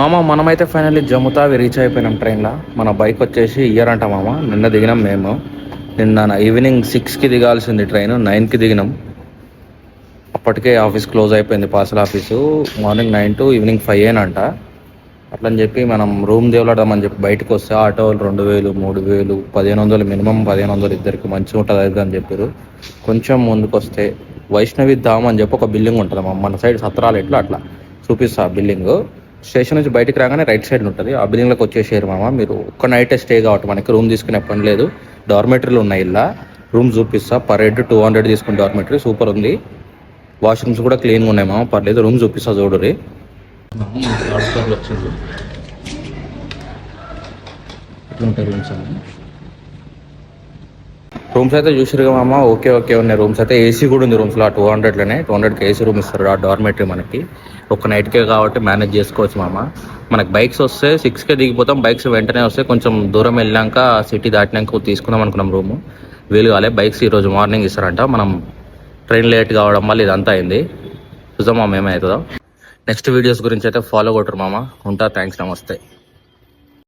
మామ మనమైతే finally జమ్ముతావి reach అయిపోయినాం ట్రైన్లో. మన బైక్ వచ్చేసి ఇయర్ అంట మామ. నిన్న దిగినాం మేము. నిన్న ఈవినింగ్ 6కి దిగాల్సింది ట్రైన్, 9కి దిగినాం. అప్పటికే ఆఫీస్ క్లోజ్ అయిపోయింది, parcel office. Morning 9 to evening 5 అంట. అట్లని చెప్పి మనం రూమ్ దేవులాడదామని చెప్పి బయటకు వస్తే ఆటోలు 2000, 3000, 1500, మినిమం 1500 ఇద్దరికి మంచిగా ఉంటుంది అది అని చెప్పారు. కొంచెం ముందుకు వస్తే వైష్ణవి ధామ్ అని చెప్పి ఒక బిల్డింగ్ ఉంటుంది మన సైడ్ సత్రాలు ఎట్లా అట్లా చూపిస్తా. ఆ బిల్డింగ్ స్టేషన్ నుంచి బయటికి రాగానే రైట్ సైడ్ ఉంటుంది. ఆ బిల్డింగ్లోకి వచ్చేసారు మామ. మీరు ఒక్క నైటే స్టే కాబట్టి మనకి రూమ్ తీసుకునే పని లేదు. డార్మెటరీలు ఉన్నాయి ఇలా. రూమ్ చూపిస్తా. పర్ హెడ్ 200 తీసుకుని డార్మెటరీ సూపర్ ఉంది. వాష్రూమ్స్ కూడా క్లీన్గా ఉన్నాయి మామ, పర్లేదు. రూమ్ చూపిస్తా చూడరి. వచ్చింది ఎట్లుంటాయి రూమ్స్ అన్నీ. రూమ్స్ అయితే చూసారుగా మామ, ఓకే ఉన్నాయి రూమ్స్ అయితే. ఏసీ కూడా ఉంది రూమ్స్లో. 200లోనే 200కి ఏసీ రూమ్ ఇస్తారు ఆ డార్మెటరీ మనకి. ఒక నైట్కే కాబట్టి మేనేజ్ చేసుకోవచ్చు మామ. మనకి బైక్స్ వస్తే 6కే దిగిపోతాం. బైక్స్ వెంటనే వస్తే కొంచెం దూరం వెళ్ళాక సిటీ దాటినాక తీసుకుందాం అనుకున్నాం రూము. వీలు కాలే. బైక్స్ ఈరోజు మార్నింగ్ ఇస్తారంట. మనం ట్రైన్ లేట్ కావడం వల్ల ఇదంతా అయింది. చూద్దాం మామ ఏమవుతుందో. నెక్స్ట్ వీడియోస్ గురించి అయితే ఫాలో కొట్టరు మామ. ఉంటా. థ్యాంక్స్, నమస్తే.